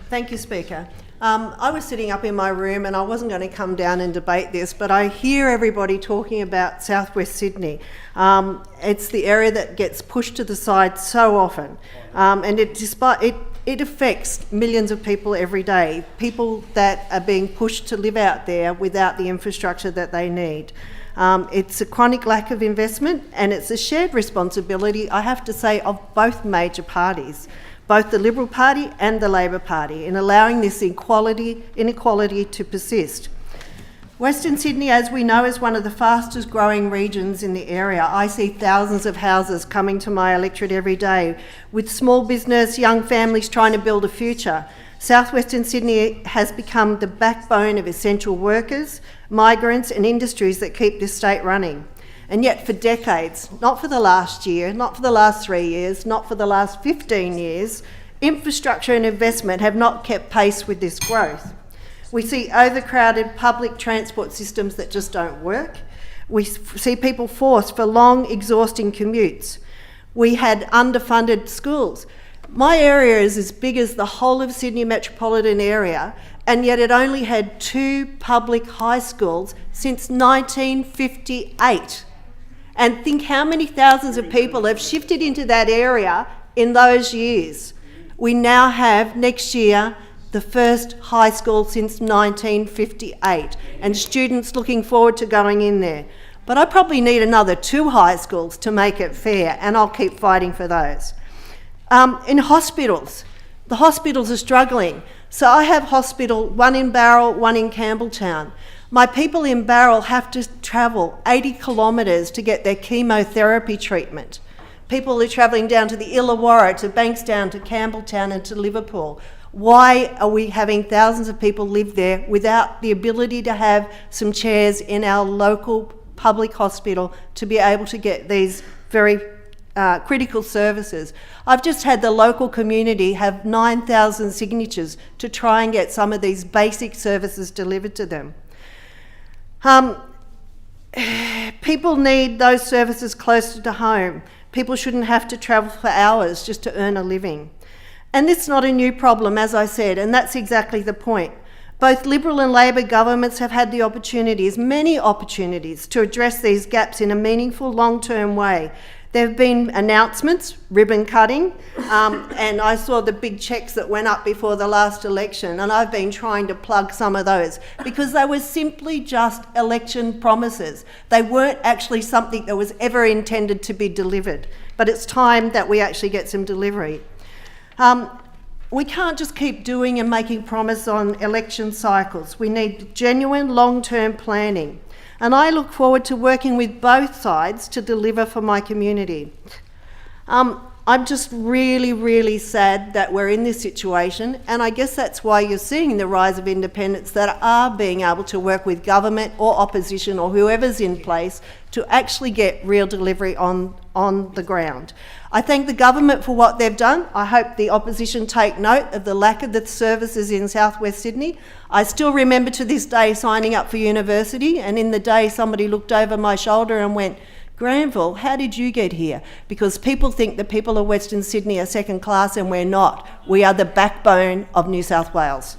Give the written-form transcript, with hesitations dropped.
Thank you, Speaker. I was sitting up in my room and I wasn't going to come down and debate this, but I hear everybody talking about southwest Sydney. It's the area that gets pushed to the side so often, and it affects millions of people every day, people that are being pushed to live out there without the infrastructure that they need. It's a chronic lack of investment, and it's a shared responsibility, I have to say, of both major parties, both the Liberal Party and the Labor Party, in allowing this inequality to persist. Western Sydney, as we know, is one of the fastest growing regions in the area. I see thousands of houses coming to my electorate every day, with small business, young families trying to build a future. Southwestern Sydney has become the backbone of essential workers, migrants and industries that keep this state running. And yet for decades, not for the last year, not for the last 3 years, not for the last 15 years, infrastructure and investment have not kept pace with this growth. We see overcrowded public transport systems that just don't work. We see people forced for long, exhausting commutes. We had underfunded schools. My area is as big as the whole of Sydney metropolitan area, and yet it only had 2 public high schools since 1958. And think how many thousands of people have shifted into that area in those years. We now have, next year, the first high school since 1958, and students looking forward to going in there. But I probably need another 2 high schools to make it fair, and I'll keep fighting for those. In hospitals, the hospitals are struggling. So I have hospital, one in Barrel, one in Campbelltown. My people in Barrel have to travel 80 kilometres to get their chemotherapy treatment. People are travelling down to the Illawarra, to Bankstown, to Campbelltown and to Liverpool. Why are we having thousands of people live there without the ability to have some chairs in our local public hospital to be able to get these very critical services? I've just had the local community have 9,000 signatures to try and get some of these basic services delivered to them. People need those services closer to home. People shouldn't have to travel for hours just to earn a living. And this is not a new problem, as I said, and that's exactly the point. Both Liberal and Labor governments have had the opportunities, many opportunities, to address these gaps in a meaningful long-term way. There have been announcements, ribbon cutting, and I saw the big cheques that went up before the last election, and I've been trying to plug some of those because they were simply just election promises. They weren't actually something that was ever intended to be delivered, but it's time that we actually get some delivery. We can't just keep doing and making promise on election cycles. We need genuine long-term planning. And I look forward to working with both sides to deliver for my community. I'm just really, really sad that we're in this situation, and I guess that's why you're seeing the rise of independents that are being able to work with government or opposition or whoever's in place to actually get real delivery on the ground. I thank the government for what they've done. I hope the opposition take note of the lack of the services in southwest Sydney. I still remember to this day signing up for university, and in the day somebody looked over my shoulder and went, "Granville, how did you get here?" Because people think the people of Western Sydney are second class, and we're not. We are the backbone of New South Wales.